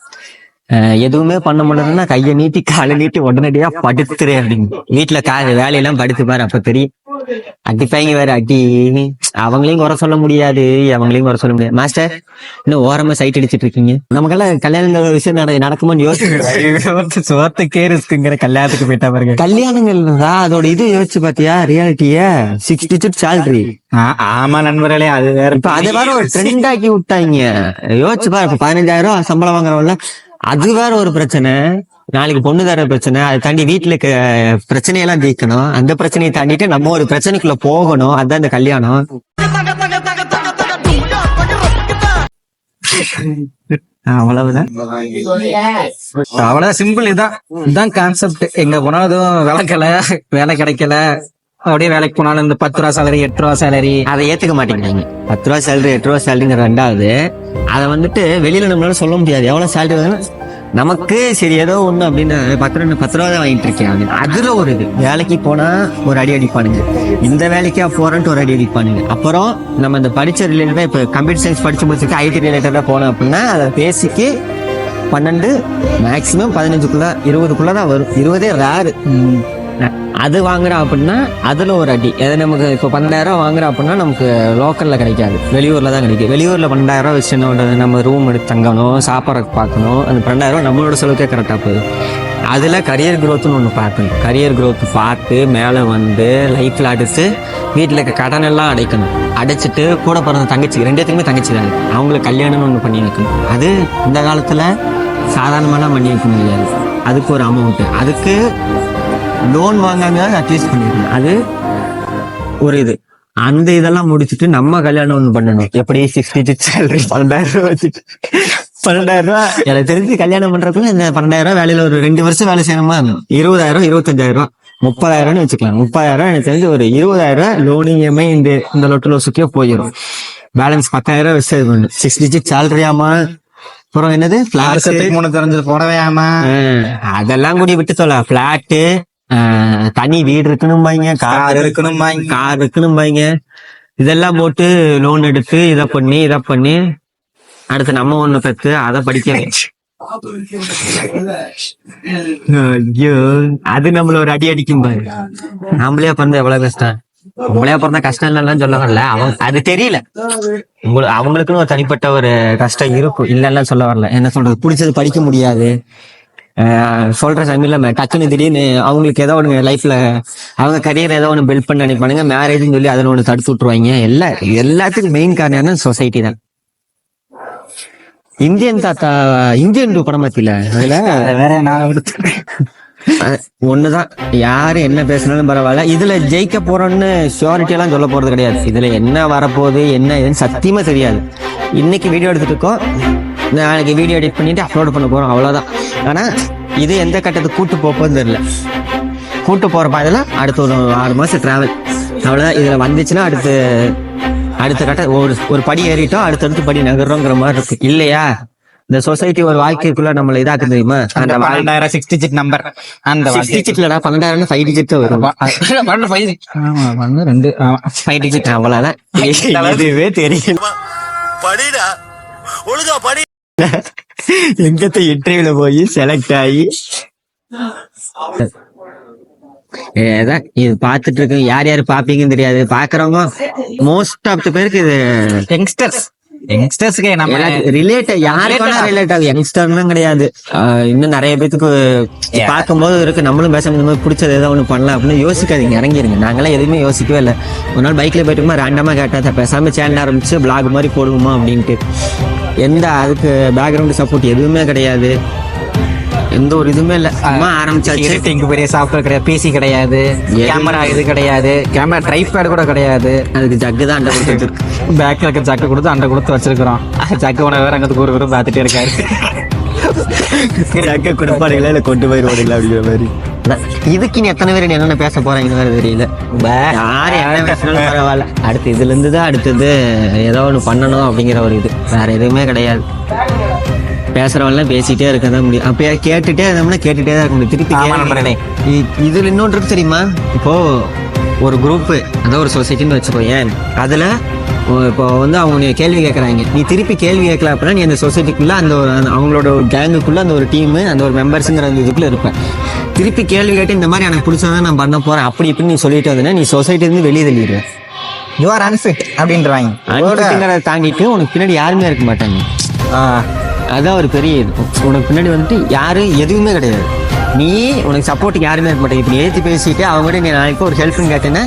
எதுவுமே பண்ண முடியலன்னா கையை நீட்டி காலை நீட்டி உடனடியா படுத்துரு அப்படின்னு. வீட்டுல வேலையெல்லாம் படுத்து பாரு, அப்ப தெரியும். அடிப்பாங்க வேற அடி. அவங்களையும் குறை சொல்ல முடியாது, அவங்களையும் குறை சொல்ல முடியாது. மாஸ்டர் இன்னும் ஓரமா சைட் அடிச்சிட்டு இருக்கீங்க. நமக்கெல்லாம் கல்யாணம் விஷயம் நடக்குமான்னு யோசிச்சு சோத்துக்கே இருக்குங்கிற கல்யாணத்துக்கு போயிட்டா பாருங்க. கல்யாணங்கள் அதோட இது யோசிச்சு பாத்தியா, ரியாலிட்டிய 6 டிஜிட் சேலரி. ஆமா நண்பர்களே, அது வேற. இப்ப அதை வேற ஒரு ட்ரெண்ட் ஆக்கி விட்டாங்க. யோசிச்சு பாரு, இப்ப 15,000 சம்பளம் வாங்குறவங்கள அது வேற ஒரு பிரச்சனை. நாளைக்கு பொண்ணு தர பிரச்சனை, அதை தாண்டி வீட்டுல பிரச்சனையெல்லாம் ஜெயிக்கணும். அந்த பிரச்சனையை தாண்டிட்டு நம்ம ஒரு பிரச்சனைக்குள்ள போகணும். அதுதான் இந்த கல்யாணம். அவ்வளவுதான் சிம்பிள். இதுதான் கான்செப்ட். எங்க போனாலும் வேலை கிடைக்கல, அப்படியே வேலைக்கு போனாலும் இந்த 10 ரூபா சேலரி 8 ரூபா சேலரி அதை ஏத்துக்க மாட்டேங்கிறாங்க. 10 ரூபா சேலரி 8 ரூபா சேலரிங்கிற ரெண்டாவது அதை வந்துட்டு வெளியில நம்மளால சொல்ல முடியாது. எவ்வளவு சேலரி வந்து நமக்கு சரி ஏதோ ஒண்ணு அப்படின்னு 10 ரூபா தான் வாங்கிட்டு இருக்கேன். அதுல ஒரு இது வேலைக்கு போனா ஒரு அடி அடிப்பானுங்க, இந்த வேலைக்கா போறேன்ட்டு ஒரு அடி அடிப்பானுங்க. அப்புறம் நம்ம இந்த படிச்ச ரிலேட்டடா இப்ப கம்ப்யூட்டர் சயின்ஸ் படிச்சு முடிச்சுட்டு ஐடி ரிலேட்டடா போனோம் அப்படின்னா அதை பேசிக்கு 12 மேக்சிமம் 15 20 வரும். 20 ரேரு. அது வாங்குறோம் அப்படின்னா அதுல ஒரு அடி. எதை நமக்கு இப்போ 12,000 வாங்குறோம் அப்படின்னா நமக்கு லோக்கல்ல கிடைக்காது, வெளியூர்ல தான் கிடைக்கும். வெளியூர்ல 12,000 வச்சு என்ன, நம்ம ரூம் எடுத்து தங்கணும், சாப்பாடுறதுக்கு பார்க்கணும். அந்த 12,000 நம்மளோட செலவுக்கே கரெக்டா போகுது. அதுல கரியர் குரோத்னு ஒண்ணு பார்க்கணும். கரியர் குரோத் பார்த்து மேல வந்து லைஃப்ல அடிச்சு வீட்டுல இருக்க கடன் எல்லாம் அடைக்கணும். அடைச்சிட்டு கூட பிறந்த தங்கச்சி 2 தங்கச்சி தான், அவங்களுக்கு கல்யாணம்னு ஒண்ணு பண்ணி வைக்கணும். அது இந்த காலத்துல சாதாரணமாலாம் பண்ணி வைக்க முடியாது. அதுக்கு ஒரு அமௌண்ட், அதுக்கு லோன் வாங்காம அட்லீஸ்ட் பண்ணிருக்கணும். அது ஒரு இது. அந்த இதெல்லாம் முடிச்சுட்டு நம்ம கல்யாணம் ஒண்ணு பண்ணணும். எப்படி 6 டிஜிட் சேலரி 12,000 ரூபாய் வச்சுட்டு 12,000 ரூபாய் எனக்கு தெரிஞ்சு கல்யாணம் பண்றதுக்குள்ள இந்த 12,000 வேலையில ஒரு 2 வருஷம் வேலை செய்யணுமா, 20,000 25,000 30,000 வச்சுக்கலாம். 30,000 எனக்கு தெரிஞ்சு ஒரு 20,000 லோன் இஎம்ஐ இந்த லொட்டு லோசுக்கே போயிடும். பேலன்ஸ் 10,000 வச்சு 6 டிஜிட் சேலரி. ஆமா, அப்புறம் என்னது பிளாட் 3 தெரிஞ்சது போடவே. ஆமா, அதெல்லாம் கூட விட்டு சொல்ல. பிளாட்டு, தனி வீடு இருக்கணும்பாங்க, கார் இருக்கணும்பாங்க. இதெல்லாம் போட்டு லோன் எடுத்து இதை பண்ணி அடுத்து நம்ம ஒண்ணு பெற்று அதை படிக்க வச்சு ஐயோ அது நம்மள ஒரு அடி அடிக்கும் பாரு. நாமளே பண்ண எவ்வளவு கஷ்டம். பொம்பளையா பிறந்தா கஷ்டம் இல்லைன்னு சொல்ல வரல, அவங்க அது தெரியல. அவங்களுக்குன்னு ஒரு தனிப்பட்ட ஒரு கஷ்டம் இருக்கும், இல்லைன்னா சொல்ல வரல. என்ன சொல்றது, பிடிச்சது படிக்க முடியாது, சொல்ற சமயம் டக்குன்னு திடீர்னு அவங்களுக்கு ஏதோ ஒன்று லைஃப்ல அவங்க கரியர் ஏதோ ஒன்று பில்ட் பண்ண நினைப்பானுங்க, மேரேஜ்னு சொல்லி அதில் ஒன்று தடுத்து விட்டுருவாங்க. எல்லாத்துக்கும் மெயின் காரணம் சொசைட்டி தான். இந்தியன் டூ படம் பத்தில அதுல வேற நான் ஒண்ணுதான், யாரு என்ன பேசினாலும் பரவாயில்ல, இதுல ஜெயிக்க போறோம்னு ஷியோரிட்டி எல்லாம் சொல்ல போறது கிடையாது. இதுல என்ன வரப்போகுது என்ன ஏதுன்னு சத்தியமா தெரியாது. இன்னைக்கு வீடியோ எடுத்துட்டு இருக்கோம், நாளைக்கு வீடியோ எடிட் பண்ணிட்டு அப்லோட் பண்ண போறோம், அவ்வளவுதான். ஆனா இது எந்த கட்டத்துக்கு கூட்டு போப்போன்னு தெரியல. கூட்டு போற பாதையில அடுத்த ஒரு 6 மாசம் டிராவல், அவ்வளவுதான். இதுல வந்துச்சுன்னா அடுத்த கட்ட ஒரு படி ஏறிட்டோம், அடுத்தடுத்து படி நகர்றோங்கிற மாதிரி இருக்கு இல்லையா? இந்த சொசைட்டி ஒரு வாழ்க்கைக்குள்ள நம்மள இதாக்கு தெரியுமா? அந்த 12,000 6 டிஜிட் நம்பர், அந்த 6 டிஜிட்லடா 12,000 5 டிஜிட் வரும். 5 டிஜிட் அவ்வளவுதான். இதுவே தெரியல. படிடா ஒழுங்கா படி. எங்கத்த இன்டர்வியூல போய் செலக்ட் ஆகி ஏதான் இது பாத்துட்டு இருக்கு. யார் யாரு பாப்பீங்கன்னு தெரியாது, பாக்குறவங்க மோஸ்ட் ஆஃப் த பேருக்கு இது யங்ஸ்டர்ஸ்க்கு நம்ம ரிலேட், யாருக்கான ரிலேட் ஆகும், யங்ஸ்டர்லாம் கிடையாது. இன்னும் நிறைய பேத்துக்கு பார்க்கும்போது இருக்கு, நம்மளும் பேச முடியும், பிடிச்சது ஏதோ ஒண்ணு பண்ணலாம் அப்படின்னு யோசிக்காதீங்க, இறங்கிருங்க. நாங்களாம் எதுவுமே யோசிக்கவே இல்லை. ஒரு நாள் பைக்ல போயிட்டுமா ரேண்டமா கேட்டா பேசாம சேனல் ஆரம்பிச்சு பிளாக் மாதிரி போடுவோமா அப்படின்ட்டு. அதுக்கு பேக்ரவுண்ட் சப்போர்ட் எதுவுமே கிடையாது, எந்த ஒரு இதுவுமே இல்ல, சும்மா ஆரம்பிச்சாச்சு. இங்க பெரிய சாஃப்ட்வேர் கிடையாது, பிசி கிடையாது, கேமரா இது கிடையாது, கேமரா ட்ரைபேட் கூட கிடையாது. அதுக்கு ஜக்கு தான் அண்டை கொடுத்து பேக்ல இருக்க ஜக்கு கொடுத்து அண்டை கொடுத்து வச்சிருக்கிறோம். ஜக்கு உன வேற அங்கே ஒரு பார்த்துட்டே இருக்காரு. ஜக்க கொடுப்பாடுங்களா இல்ல கொண்டு போயிருவாடுங்களா அப்படிங்கிற மாதிரி. இதுக்கு நீ எத்தனை பேர் என்னென்ன பேச போறாங்கன்னு வேற தெரியல. யாரு என்ன பேசினாலும் பரவாயில்ல, அடுத்து இதுல இருந்து தான் அடுத்தது ஏதோ ஒண்ணு பண்ணணும் அப்படிங்கிற ஒரு இது, வேற எதுவுமே கிடையாது. பேசுறவெல்லாம் பேசிட்டே இருக்கதான் முடியும், அப்ப கேட்டுட்டே இருந்தோம்னா கேட்டுட்டே தான் இருக்க முடியும். திருப்பி இதுல இன்னொன்று இருக்கு தெரியுமா? இப்போ ஒரு குரூப், அதாவது ஒரு சொசைட்டின்னு வச்சுக்கோயேன், அதுல இப்போ அவங்க கேள்வி கேட்கறாங்க, நீ திருப்பி கேள்வி கேட்கல அப்படின்னா நீ அந்த சொசைட்டிக்குள்ள அந்த அவங்களோட ஒரு கேங்குக்குள்ள அந்த ஒரு டீம், அந்த ஒரு மெம்பர்ஸுங்கிற அந்த இதுக்குள்ள இருப்பேன். திருப்பி கேள்வி கேட்டு இந்த மாதிரி எனக்கு பிடிச்சதான் நான் பண்ண போறேன் அப்படி இப்படின்னு நீ சொல்லிட்டு வந்தேன்னா நீ சொசைட்டி இருந்து வெளியே தள்ளிடுவேன். யூ ஆர் அன்ஃபிட் அப்படின்றவாங்க. தாண்டிட்டு உனக்கு பின்னாடி யாருமே இருக்க மாட்டாங்க. அதான் ஒரு பெரிய இருக்கும். உனக்கு பின்னாடி வந்துட்டு யாரும் எதுவுமே கிடையாது, உனக்கு சப்போர்ட்டுக்கு யாருமே இருக்க மாட்டேங்க. இப்ப ஏற்றி பேசிட்டு அவங்க நீ நாளைக்கு ஒரு ஹெல்ப்னு கேட்டேன்னா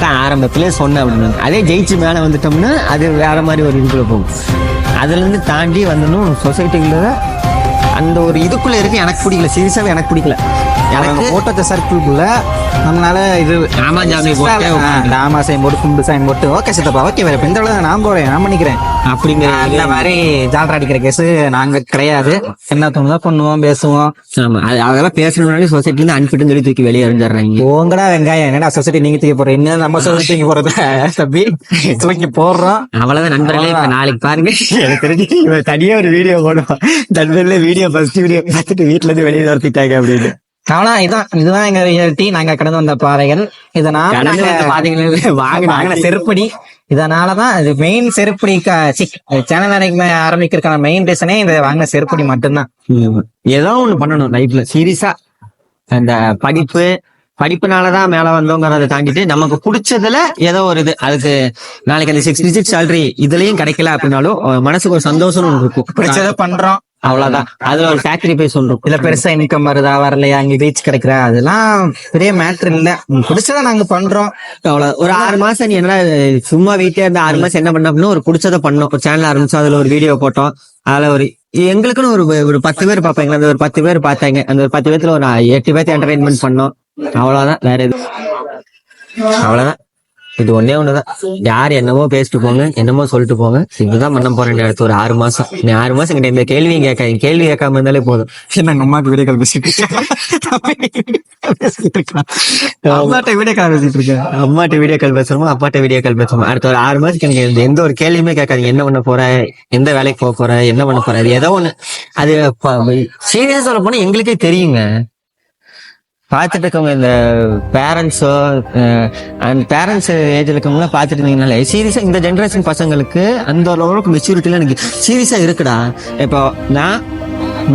தான் ஆரம்பத்திலே சொன்னேன் அப்படின்னு. அதே ஜெயிச்சு மேலே வந்துட்டோம்னா அது வேற மாதிரி ஒரு இதுக்குள்ள போகும். அதுல இருந்து தாண்டி வந்துடும் சொசைட்டிக்குள்ள அந்த ஒரு இதுக்குள்ள இருக்கு. எனக்கு பிடிக்கல, சீரியஸாவே எனக்கு பிடிக்கல. எனக்கு ஓட்டத்தை சர்க்கிள்குள்ள நம்மளால இது ஆமா சைன் போட்டு கும்பிடு சைன் போட்டு ஓகே சித்தப்பா ஓகே வேற இந்த அளவு நான் போறேன் நான் பண்ணிக்கிறேன் அப்படிங்கிற அந்த மாதிரி ஜால்ரா அடிக்கிற கேஸ் நாங்க கிடையாது. என்ன தோணுதோ பண்ணுவோம் பேசுவோம். ஆமா அதெல்லாம் பேசணும்னாலே சொசைட்டில இருந்து அன்பிட்னு சொல்லி தூக்கி வெளியே எறிஞ்சிடுறாங்க. உங்கடா வெங்காயம் என்னடா சொசைட்டி நீங்க தூக்கி போறோம், என்ன நம்ம சொசைட்டி தூக்கி போறது தம்பி தூக்கி போடுறோம். அவ்வளவுதான் நண்பர்களே. இப்ப நாளைக்கு பாருங்க, எனக்கு தெரிஞ்சு தனியா ஒரு வீடியோ போடுவோம். நண்பர்களே வீடியோ ஃபர்ஸ்ட் வீடியோ பார்த்துட்டு வீட்டுல இருந்து வெளியே துரத்திட்டாங்க அப்படின்னு. ஆனா இதுதான் எங்க ரியாலிட்டி. நாங்க கடந்து வந்த பாதைகள், இதனால வாங்கின செருப்படி. இதனாலதான் இது மெயின் செருப்படி சேனல் ஆரம்பிக்கிறதுக்கான மெயின் ரீசனே இந்த வாங்கின செருப்படி மட்டும்தான். ஏதோ ஒண்ணு பண்ணணும் லைஃப்ல சீரியஸா. அந்த படிப்புனாலதான் மேல வந்தோங்கிறத தாண்டிட்டு நமக்கு பிடிச்சதுல ஏதோ ஒரு இது, அதுக்கு நாளைக்கு அந்த 6 டிஜிட் சேலரி இதுலயும் கிடைக்கல அப்படின்னாலும் மனசுக்கு ஒரு சந்தோஷம் ஒன்று இருக்கும். பிடிச்சதை பண்றோம் அவ்வளவுதான். அதுல ஒரு ஃபேக்டரி போய் சொல்றோம், இல்ல பெருசா இன்கம் வருதா வரலையா அங்க ரீச் கிடைக்கிறா அதெல்லாம் பெரிய மேட்ரு இல்ல. பிடிச்சத நாங்க பண்றோம் அவ்வளவு. ஒரு 6 மாசம் நீ என்ன சும்மா வீட்டே இருந்த 6 மாசம் என்ன பண்ண அப்படின்னா ஒரு பிடிச்சத பண்ணோம். ஒரு சேனல் ஆரம்பிச்சோம், அதுல ஒரு வீடியோ போட்டோம். அதுல எங்களுக்குன்னு ஒரு 10 பேர் பார்ப்பாங்க. அந்த ஒரு 10 பேர் பார்த்தாங்க. அந்த ஒரு 10 பேர்த்துல ஒரு 8 பேர்த்து என்டர்டைன்மெண்ட் பண்ணோம். அவ்வளவுதான், வேற எது அவ்வளவுதான். இது ஒன்னே ஒண்ணுதான். யார் என்னமோ பேசிட்டு போங்க, என்னமோ சொல்லிட்டு போங்க. இதுதான் பண்ண போறேன் அடுத்து ஒரு 6 மாசம். நீ 6 மாசம் கிட்ட இந்த கேள்வியும் கேட்காது, கேள்வி கேட்காம இருந்தாலே போதும். எங்க அம்மாக்கு வீடியோ கால் பேசிட்டு இருக்கேன், அம்மாட்ட வீடியோ கால் பேசிட்டு இருக்கேன். அம்மாட்ட வீடியோ கால் பேசுறோமோ அப்பாட்ட வீடியோ கால் பேசுறோம். அடுத்த ஒரு 6 மாசத்துக்கு எனக்கு எந்த ஒரு கேள்வியுமே கேட்காது. என்ன பண்ண போற, எந்த வேலைக்கு போக போற, என்ன பண்ண போற, அது ஏதோ ஒண்ணு. அது சீரியஸா சொல்ல போனா எங்களுக்கே தெரியுங்க. பார்த்துட்டு இருக்கவங்க இந்த பேரண்ட்ஸோ அண்ட் பேரண்ட்ஸ் ஏஜ்ல இருக்கவங்களாம் பார்த்துட்டு இருந்தீங்கனாலே சீரியஸா இந்த ஜென்ரேஷன் பசங்களுக்கு அந்த அளவுக்கு மெச்சூரிட்டிலாம் எனக்கு சீரியஸா இருக்குடா. இப்போ நான்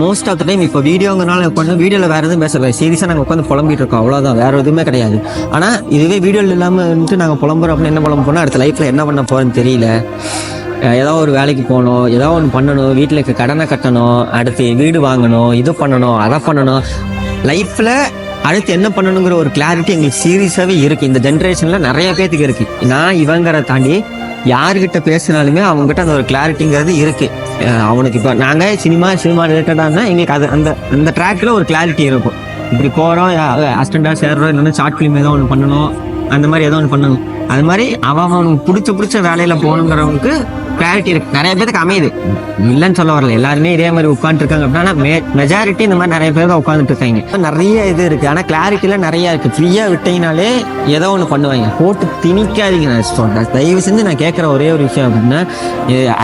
மோஸ்ட் ஆஃப் த டைம் இப்போ வீடியோங்கனால உட்காந்து வீடியோவில் வேறு எதுவும் பேசல, சீரியஸாக நாங்கள் உட்காந்து புலம்பிட்டு இருக்கோம், அவ்வளோதான், வேறு எதுவுமே கிடையாது. ஆனால் இதுவே வீடியோவில் இல்லாமல் வந்துட்டு நாங்கள் புலம்புறோம் அப்படின்னு என்ன புலம்பு போனால் அடுத்த லைஃப்பில் என்ன பண்ண போகிறோன்னு தெரியல. ஏதோ ஒரு வேலைக்கு போகணும், ஏதோ ஒன்று பண்ணணும், வீட்டில் இருக்க கடனை கட்டணும், அடுத்து வீடு வாங்கணும், இது பண்ணணும், அதை பண்ணணும். லைஃப்பில் அடுத்து என்ன பண்ணணுங்கிற ஒரு கிளாரிட்டி எங்களுக்கு சீரியஸாகவே இருக்குது. இந்த ஜென்ரேஷனில் நிறைய பேத்துக்கு இருக்குது. நான் இவங்கிற தாண்டி யாருக்கிட்ட பேசினாலுமே அவங்ககிட்ட அந்த ஒரு கிளாரிட்டிங்கிறது இருக்குது. அவனுக்கு இப்போ நாங்கள் சினிமா ரிலேட்டடாக இருந்தால் எங்களுக்கு அது அந்த ட்ராக்கில் ஒரு கிளாரிட்டி இருக்கும். இப்படி போகிறோம், அசிஸ்டண்டாக சேர்றோம், இல்லைன்னா ஷார்ட் ஃபிலிம் ஏதோ ஒன்று பண்ணணும், அந்த மாதிரி ஏதோ ஒன்று பண்ணணும். அது மாதிரி அவனுக்கு பிடிச்ச வேலையில் போகணுங்கிறவனுக்கு கிளாரிட்டி இருக்கு. நிறைய பேருக்கு அமையுது, இல்லைன்னு சொல்ல வரல, எல்லாருமே இதே மாதிரி உட்காந்துருக்காங்க அப்படின்னா மெஜாரிட்டி இந்த மாதிரி நிறைய பேர் தான் உட்காந்துட்டு இருக்காங்க. நிறைய இது இருக்குது, ஆனால் கிளாரிட்டியில் நிறையா இருக்குது. ஃப்ரீயாக விட்டீங்கனாலே ஏதோ ஒன்று பண்ணுவாங்க, போட்டு திணிக்காதீங்க. நான் சொல்கிறேன், தயவு செஞ்சு நான் கேட்குற ஒரே ஒரு விஷயம் அப்படின்னா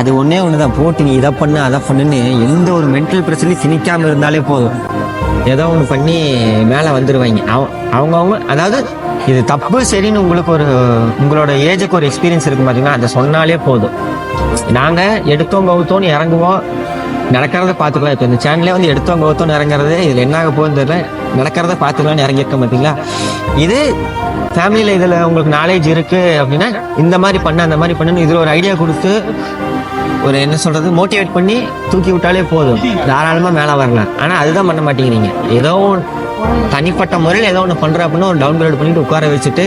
அது ஒன்றே ஒன்று தான், போட்டு நீ இதை பண்ணு அதை பண்ணுன்னு எந்த ஒரு மென்டல் பிரச்சனையும் திணிக்காமல் இருந்தாலே போதும். ஏதோ ஒன்று பண்ணி மேலே வந்துடுவாங்க அவங்கவுங்க. அதாவது இது தப்பு சரின்னு உங்களுக்கு உங்களோட ஏஜுக்கு ஒரு எக்ஸ்பீரியன்ஸ் இருக்கு பார்த்தீங்கன்னா, அதை சொன்னாலே போதும். நாங்கள் எடுத்தோம் கவுத்தோன்னு இறங்குவோம், நடக்கிறத பார்த்துக்கலாம். இப்போ இந்த சேனல்லே வந்து எடுத்தோம் கவுத்தோன்னு இறங்குறது, இதில் என்ன ஆக போகுதுன்னு தெரியல, நடக்கிறத பார்த்துக்கலான்னு இறங்கியிருக்கோம் பார்த்தீங்களா. இது ஃபேமிலியில் இதில் உங்களுக்கு நாலேஜ் இருக்குது அப்படின்னா இந்த மாதிரி பண்ண அந்த மாதிரி பண்ணுன்னு இதில் ஒரு ஐடியா கொடுத்து ஒரு என்ன சொல்கிறது மோட்டிவேட் பண்ணி தூக்கி விட்டாலே போதும், தாராளமாக மேலே வரலாம். ஆனால் அதுதான் பண்ண மாட்டேங்கிறீங்க. ஏதோ தனிப்பட்ட முறையில் ஏதோ ஒன்று பண்ணுற அப்படின்னா ஒரு டவுன் கிரேட் பண்ணிட்டு உட்கார வச்சுட்டு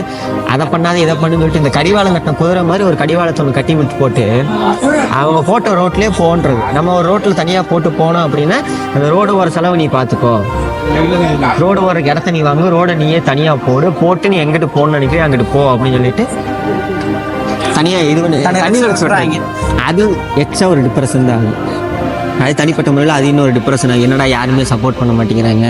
அதை பண்ணாத இதை பண்ணு சொல்லிட்டு இந்த கடிவாளம் கட்டின குதிரை மாதிரி ஒரு கடிவாளத்தை ஒன்று கட்டி விட்டு போட்டு அவங்க போட்ட ரோட்லேயே போன்றது. நம்ம ஒரு ரோட்டில் தனியாக போட்டு போனோம் அப்படின்னா அந்த ரோடு ஒரு செலவு நீ பார்த்துக்கோ, ரோடு ஒரு இடத்த நீ வாங்க, ரோடை நீயே தனியாக போட்டு நீ எங்கிட்டு போகணும்னு நினைக்கிறேன் அங்கிட்டு போ அப்படின்னு சொல்லிட்டு தனியாக இது பண்ணி சொல்கிறாங்க. அது எக்ஸ்ட்ரா ஒரு டிப்ரெஷன் தான். அது தனிப்பட்ட முறையில் அது இன்னொரு டிப்ரெஷன் ஆகும். என்னடா யாருமே சப்போர்ட் பண்ண மாட்டேங்கிறாங்க,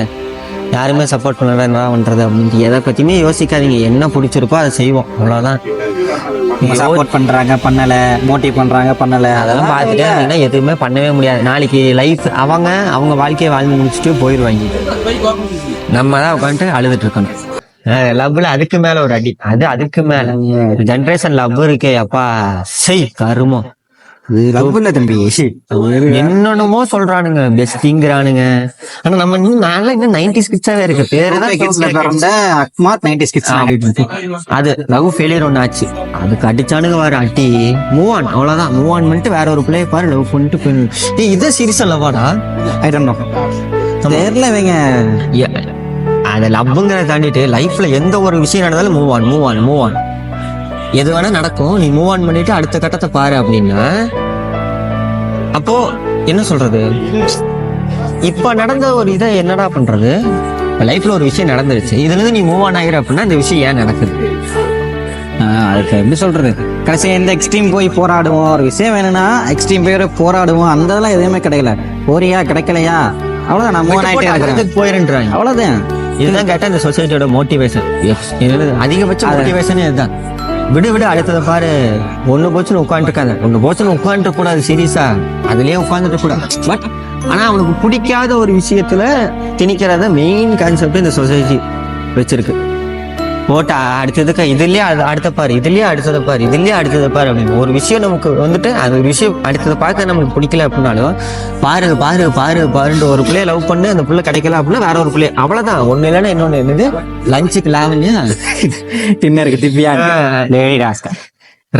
யாருமே சப்போர்ட் பண்ணல, என்ன பண்ணுறது அப்படின்ட்டு எதை பற்றியுமே யோசிக்காதீங்க. என்ன பிடிச்சிருக்கோ அதை செய்வோம், அவ்வளோதான். சப்போர்ட் பண்ணுறாங்க பண்ணலை, மோட்டிவ் பண்ணுறாங்க பண்ணலை, அதெல்லாம் பார்த்துட்டு அப்படின்னா எதுவுமே பண்ணவே முடியாது. நாளைக்கு லைஃப் அவங்க வாழ்க்கையை வாழ்ந்து முடிச்சுட்டு போயிடுவாங்க. நம்ம தான் உட்காந்துட்டு அழுதுட்டு இருக்கணும். லவ்ல அதுக்கு மேல ஒரு அடி, அதுக்கு மேல ஜென்ரேஷன் லவ் இருக்கே அப்பா, செய் கருமம். லவ் இல்ல தம்பி, என்னென்னமோ சொல்றானுங்க, பெஸ்டிங்கிறானுங்க. ஆனா நம்ம இன்னும் 90s கிட்ஸாவே இருக்கு. அது லவ் ஃபெயிலியர் ஒண்ணு ஆச்சு, அதுக்கு அடிச்சானுங்க வேற அடி. மூவ் ஆன், அவ்வளவுதான். மூவ் ஆன் பண்ணிட்டு வேற ஒரு பிள்ளைய பாரு லவ் பண்ணிட்டு இது சீரியஸா லவ்வாடா? ஐ டோன்ட் நோ, தெரியல வைங்க. அதை லவ்ங்கிறத தாண்டிட்டு லைஃப்ல எந்த ஒரு விஷயம் நடந்தாலும் மூவ் ஆன் எது வேணா நடக்கும், நீ மூவ் ஆன் பண்ணிட்டு அடுத்த கட்டத்தை பாரு அப்படின்னா அப்போ என்ன சொல்றது, இப்ப நடந்த ஒரு இதை என்னடா பண்றது. லைஃப்ல ஒரு விஷயம் நடந்துருச்சு, இதுல இருந்து நீ மூவ் ஆன் ஆகிற அப்படின்னா இந்த விஷயம் ஏன் நடக்குது? அதுக்கு எப்படி சொல்றது, கடைசியாக எந்த எக்ஸ்ட்ரீம் போய் போராடுவோம், ஒரு விஷயம் வேணும்னா எக்ஸ்ட்ரீம் போய் போராடுவோம், அந்த இதெல்லாம் எதுவுமே கிடைக்கல. போறியா கிடைக்கலையா அவ்வளவுதான், நான் மூவ் ஆகிட்டே இருக்கிறேன் போயிருன்றாங்க, அவ்வளவுதான். இதுதான் கேட்டா இந்த சொசைட்டியோட மோட்டிவேஷன், அதிகபட்ச மோட்டிவேஷனே இதுதான். விடு அடுத்ததை பாரு, ஒண்ணு போச்சுன்னு உட்காந்துட்டு கூடாது, சீரியஸா அதுலயே உட்காந்துட்டு கூடாது. பட் ஆனா அவனுக்கு பிடிக்காத ஒரு விஷயத்துல திணிக்கிறத மெயின் கான்செப்ட் இந்த சொசைட்டி வச்சிருக்கு. போட்டா அடுத்ததுக்கு இதுலயே அடுத்த பாரு, இதுலயே அடுத்ததை பாரு அப்படின்னு ஒரு விஷயம் நமக்கு வந்துட்டு அது ஒரு விஷயம் அடுத்ததை பார்க்க நமக்கு பிடிக்கல அப்படின்னாலும் பாருன்ட்டு ஒரு பிள்ளைய லவ் பண்ணு, அந்த பிள்ளை கிடைக்கல அப்படின்னா வேற ஒரு பிள்ளை, அவ்வளவுதான். ஒண்ணு இல்லைன்னா இன்னொன்னு என்னது, லஞ்சுக்கு லாவண்யா, டின்னருக்கு திவ்யா,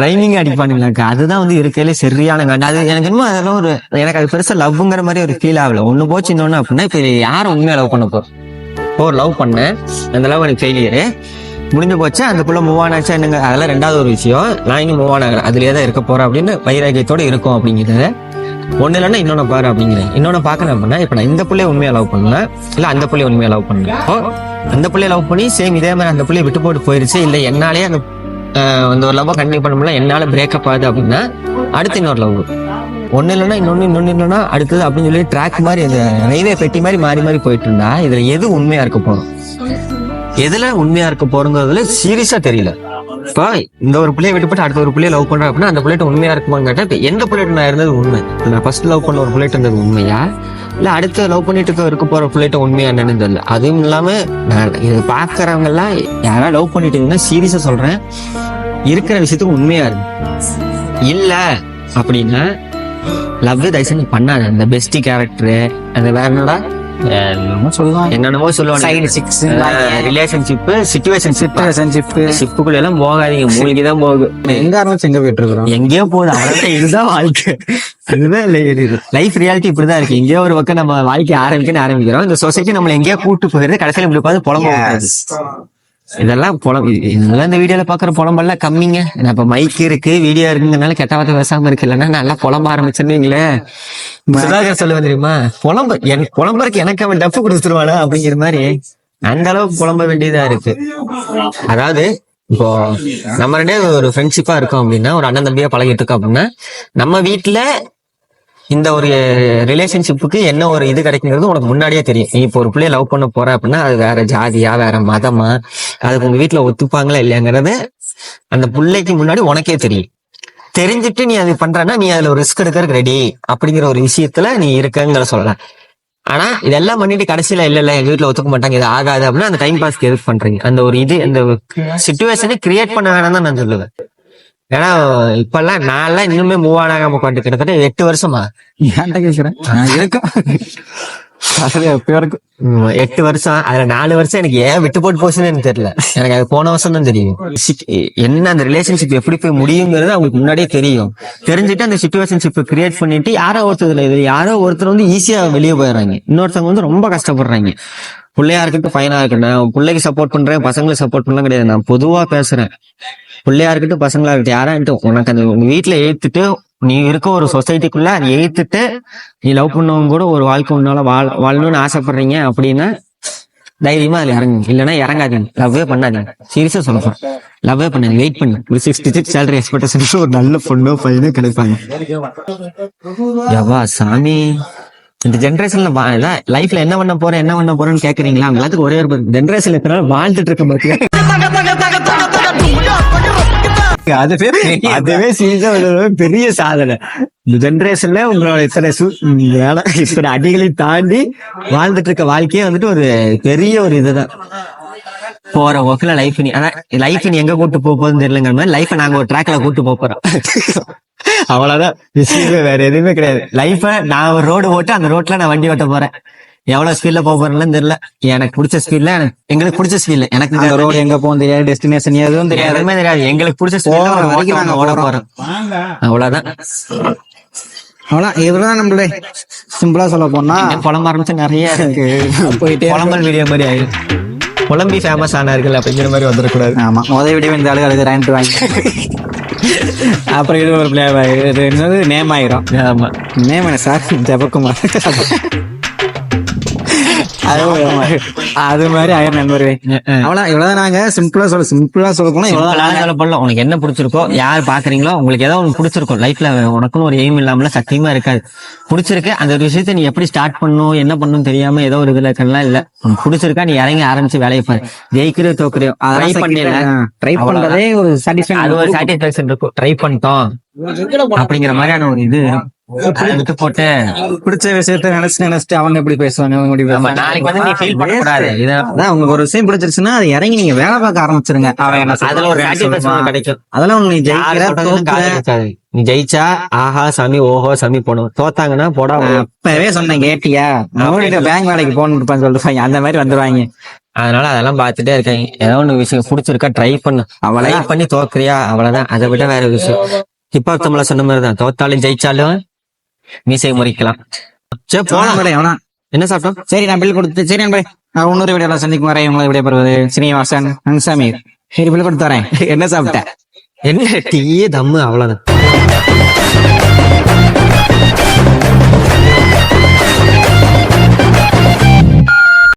ரைமிங் அடிப்பானுங்களாக்கா. அதுதான் வந்து இருக்கையில சரியான வேண்டாம். அது எனக்கு இன்னும் அதெல்லாம் எனக்கு அது பெருசா லவ்ங்கிற மாதிரி ஒரு ஃபீல் ஆகல. ஒண்ணு போச்சு இன்னொன்னு அப்படின்னா இப்ப யாரும் உண்மையா லவ் பண்ண போறோம். ஒரு லவ் பண்ணேன், அந்த லவ் எனக்கு ஃபெயிலியரு முடிஞ்சு போச்சு, அந்த புள்ள மூவ் ஆன் ஆச்சா என்னங்க, அதெல்லாம் ரெண்டாவது ஒரு விஷயம். நான் இன்னும் மூவ் ஆன் ஆகிறேன், அதுலயே தான் இருக்க போறேன் அப்படின்னு வைராகியத்தோட இருக்கும் அப்படிங்கிறது. ஒண்ணு இல்லைன்னா இன்னொன்னு பாரு அப்படிங்கிறேன். இன்னொன்னு பாக்கணும் அப்படின்னா இப்ப நான் இந்த பிள்ளைய உண்மையா லவ் பண்ணேன், இல்ல அந்த பிள்ளைய உண்மையா லவ் பண்ணேன். அந்த பிள்ளைய லவ் பண்ணி சேம் இதே மாதிரி அந்த பிள்ளைய விட்டு போட்டு போயிருச்சு, இல்ல என்னாலேயே அந்த ஒரு லவ்வை கண்டினியூ பண்ண முடியல, என்னால பிரேக்கப் ஆகுது அப்படின்னா அடுத்து இன்னொரு லவ். ஒண்ணு இல்லைன்னா இன்னொன்னு இல்லைன்னா அடுத்தது அப்படின்னு சொல்லி ட்ராக் மாதிரி அந்த ரயில்வே பெட்டி மாதிரி மாறி போயிட்டு இருந்தா இதுல எது உண்மையா இருக்க போறோம், எதுல உண்மையா இருக்க போறோங்கிறதுல சீரியஸா தெரியல. இப்ப இந்த ஒரு பிள்ளைய விட்டு போட்டு அடுத்த ஒரு பிள்ளைய லவ் பண்றேன் அப்படின்னா அந்த பிள்ளைட்டு உண்மையா இருக்குமான்னு கேட்டா இப்ப எந்த பிள்ளைட்டு நான் இருந்தது உண்மை, நான் ஃபர்ஸ்ட் லவ் பண்ண ஒரு பிள்ளைட்டு இருந்தது உண்மையா, இல்ல அடுத்த லவ் பண்ணிட்டு இருக்க போற பிள்ளைட்ட உண்மையா என்னன்னு தெரியல. அதுவும் இல்லாம நான் இது பாக்குறவங்க எல்லாம் யாராவது லவ் பண்ணிட்டு இருந்தா சீரியஸா சொல்றேன், இருக்கிற விஷயத்துக்கு உண்மையா இருக்கு. இல்ல அப்படின்னா லவ் தயவுசெய்து பண்ணாத. இந்த பெஸ்டி கேரக்டர் அந்த வேற என்னடா என்னென்னமோ சொல்லுவாங்க, சைடு சிக்ஸ் ரிலேஷன்ஷிப் சிச்சுவேஷன்ஷிப் ஷிப்புக்குள்ள எல்லாம் போகாதீங்க, மூழ்கிதான் போகுது. எங்க ஆரம்பிச்சு எங்க போயிட்டு இருக்கிறோம், எங்கேயோ போகுது. அவ்வளவுதான், இதுதான் வாழ்க்கை. அதுதான் லைஃப் ரியாலிட்டி இப்படிதான் இருக்கு. எங்கேயோ ஒரு பக்கம் நம்ம வாழ்க்கை ஆரம்பிக்கிறோம், இந்த சொசைட்டி நம்மள எங்கேயோ கூட்டு போயிருது, கடைசியில இப்படி உட்காந்து புலம்ப. இதெல்லாம் இதெல்லாம் இந்த வீடியோல பாக்குற புலம்பெல்லாம் கம்மிங்க. நான் இப்ப மைக் இருக்கு, வீடியோ இருக்குங்கிறனால கெட்ட வார்த்தை பேசாம இருக்கு. இல்லைன்னா நல்லா புலம்ப ஆரம்பிச்சிருந்தீங்களே. சுதாகர் சொல்லுவேன் தெரியுமா, புலம்பருக்கு எனக்கு அவன் டப்பு கொடுத்துருவானா அப்படிங்கிற மாதிரி அந்த அளவுக்கு புலம்ப வேண்டியதா இருக்கு. அதாவது இப்போ நம்ம ரெண்டே ஒரு ஃப்ரெண்ட்ஷிப்பா இருக்கோம் அப்படின்னா, ஒரு அண்ணன் தம்பியா பழகிட்டு இருக்கோம் அப்படின்னா, நம்ம வீட்டுல இந்த ஒரு ரிலேஷன்ஷிப்புக்கு என்ன ஒரு இது கிடைக்குங்கிறது உனக்கு முன்னாடியே தெரியும். நீ இப்போ ஒரு பிள்ளைய லவ் பண்ண போற அப்படின்னா அது வேற ஜாதியா வேற மதமா அதுக்கு உங்க வீட்டுல ஒத்துப்பாங்களா இல்லையாங்கிறது அந்த பிள்ளைக்கு முன்னாடி உனக்கே தெரியும். தெரிஞ்சுட்டு நீ அது பண்றன்னா நீ அதுல ஒரு ரிஸ்க் எடுக்கிறதுக்கு ரெடி அப்படிங்கிற ஒரு விஷயத்துல நீ இருக்கங்கிற சொல்லலாம். ஆனா இதெல்லாம் பண்ணிட்டு கடைசியில இல்ல எங்க வீட்டுல ஒத்துக்க மாட்டாங்க, இது ஆகாது அப்படின்னா அந்த டைம் பாஸ்க்கு எதுக்கு பண்றீங்க? அந்த ஒரு இது அந்த சிச்சுவேஷனை கிரியேட் பண்ண வேணாம் தான் நான் சொல்லுவேன். ஏன்னா இப்பெல்லாம் நான்லாம் இன்னுமே மூவ் ஆகாம உட்காந்து கிட்டத்தட்ட 8 வருஷமா ஏன்டா கேக்குறேன் இருக்கும். 8 வருஷம், அதுல 4 வருஷம் எனக்கு ஏன் விட்டு போட்டு போச்சுன்னு எனக்கு தெரியல. எனக்கு அது போன வருஷம் தான் தெரியும். என்ன அந்த ரிலேஷன்ஷிப் எப்படி போய் முடியுங்கிறது அவங்களுக்கு முன்னாடியே தெரியும். தெரிஞ்சுட்டு அந்த சிச்சுவேஷன்ஷிப் கிரியேட் பண்ணிட்டு யாரோ ஒருத்தர் வந்து ஈஸியா வெளியே போயிடுறாங்க, இன்னொருத்தவங்க வந்து ரொம்ப கஷ்டப்படுறாங்க. பிள்ளையா இருக்கட்டும் பையனா இருக்கட்டும், பிள்ளைக்கு சப்போர்ட் பண்றேன் பசங்களுக்கு சப்போர்ட் பண்ணலாம் கிடையாது, நான் பொதுவா பேசுறேன். பிள்ளையா இருக்கட்டும் பசங்களா இருக்கட்டும் யாராட்டும் உனக்கு அந்த உங்க வீட்டுல ஏத்துட்டு நீ இருக்க ஒரு சொசைட்டிக்குள்ள அதை ஏத்துட்டு நீ லவ் பண்ணவங்க கூட ஒரு வாழ்க்கை உன்னால வாழணும்னு ஆசைப்படுறீங்க அப்படின்னா தைரியமா அதுல இறங்குங்க. இல்லைன்னா இறங்காதீங்க, லவ்வே பண்ணாதீங்க. சீரியஸா சொல்றேன், லவ்வே பண்ணாதீங்க. வெயிட் பண்ணு, ஒரு 66 சேலரி எக்ஸ்பெக்டேஷன் ஒரு நல்ல பொண்ணோ பையனோ கிடைப்பாங்க. எவ்வா சாமி, இந்த ஜென்ரேஷன்ல லைஃப்ல என்ன பண்ண போறேன்னு கேக்குறீங்களா? எல்லாத்துக்கும் ஒரே ஒரு ஜென்ரேஷன்ல எத்தனை நாள் வாழ்ந்துட்டு இருக்க பாத்தியா, அதுவே சீரியஸா பெரிய சாதனை. இந்த ஜென்ரேஷன்ல உங்களோட இத்தனை அடிகளை தாண்டி வாழ்ந்துட்டு இருக்க வாழ்க்கையே வந்துட்டு ஒரு பெரிய ஒரு இதுதான். போற ஒர்க்ல லைஃப் நீ எங்க கூட்டு போகுதுன்னு தெரியலங்கிற மாதிரி லைஃப் நாங்க ஒரு ட்ராக்ல கூட்டு போறோம். அவ்வளவுதான் விஷயமே, வேற எதுவுமே கிடையாது. லைஃப நான் ஒரு ரோடு ஓட்டு அந்த ரோட்ல நான் வண்டி ஓட்ட போறேன். எவ்வளவு ஸ்பீட்ல போறேன்னு தெரியல, எனக்கு பிடிச்ச ஸ்பீட்ல எங்களுக்கு பிடிச்ச ஸ்பீட்ல எனக்கு இந்த ரோடு எங்க போகும் தெரியாது, டெஸ்டினேஷன் எதுவும் தெரியாது. எங்களுக்கு பிடிச்ச ஸ்பீட்ல ஓட போறோம். அவ்வளவுதான். இதுதான் நம்மளே சிம்பிளா சொல்ல போனா புலம்ப ஆரம்பிச்சு நிறைய இருக்கு. போயிட்டு புலம்பல் வீடியோ மாதிரி ஆயிடும். புலம்பி ஃபேமஸ் ஆனார்கள் அப்படிங்கிற மாதிரி வந்துடக்கூடாது. ஆமா, வீடியோ இந்த ஆளு அழுது வாங்கி அப்புறம் இது ஒரு பிளே நேம் ஆயிரும். ஆமா, நேம் என்ன சார், ஜெபக்குமார். அது மாதிரி ஆயிரம் நண்பர்களே. அவ்வளவு இவ்வளவுதான். நாங்க சிம்பிளா சொல்ல போனா இவ்வளவு. உனக்கு என்ன பிடிச்சிருக்கோ, யார் பாக்குறீங்களோ, உங்களுக்கு ஏதாவது ஒண்ணு பிடிச்சிருக்கும் லைஃப்ல, உனக்குன்னு ஒரு எய்ம் இல்லாமல சத்தியமா இருக்காது. பிடிச்சிருக்கு அந்த ஒரு விஷயத்த நீ எப்படி ஸ்டார்ட் பண்ணணும் என்ன பண்ணணும் தெரியாம ஏதோ ஒரு இதுல இருக்கலாம். இல்ல பிடிச்சிருக்கா நீ இறங்கி ஆரம்பிச்சு வேலையை பாரு. ஜெயிக்கிற தோக்குறியோ ட்ரை பண்றதே ஒரு சாட்டிஸ்ஃபேக்ஷன், அது ஒரு சாட்டிஸ்ஃபேக்ஷன் இருக்கும். ட்ரை பண்ணிட்டோம் அப்படிங்கிற மாதிரியான ஒரு இது விட்டு போட்டு பிடிச்ச விஷயத்த நினைச்சிட்டு அவங்க எப்படி பேசுவாங்க, நாளைக்கு வந்து நீ ஃபீல் பண்ணக்கூடாது. இதான் உங்களுக்கு ஒரு விஷயம் பிடிச்சிருச்சுன்னா அது இறங்கி நீங்க வேலை பார்க்க ஆரம்பிச்சிருங்க. அதுல ஒரு சாட்டிஸ்ஃபேக்ஷன் கிடைக்கும். அதெல்லாம் உங்களுக்கு நீ ஜெயிச்சா ஆஹா சாமி ஓஹோ சாமி போனோம், தோத்தாங்கன்னா போடா. அப்பவே சொன்னேன் கேட்டியா, பேங்க் வேலைக்கு போகணும்னு சொல்லிட்டு அந்த மாதிரி வந்துருவாங்க. அதனால அதெல்லாம் பார்த்துட்டே இருக்காங்க. ஏதோ ஒண்ணு விஷயம் பிடிச்சிருக்கா ட்ரை பண்ணு, அவளை பண்ணி தோக்குறியா அவ்வளவுதான். அதை விட வேற விஷயம் ஹிப்ஹாப் தமிழ சொன்ன மாதிரிதான், தோத்தாலும் ஜெயிச்சாலும் மீசை முறிக்கலாம். சரி போலாம். என்ன சாப்பிட்டோம்? சரி நான் பில் கொடுத்து சரி நண்பரே, நான் இன்னொரு வீடியோல சந்திக்கும் வரை உங்களை விடைபெறுவது ஸ்ரீனிவாசன் அன்சாமி. சரி பில் கொடுத்து வரேன். என்ன சாப்பிட்டேன்? என்ன டீ தம்மு அவ்வளவுதான்.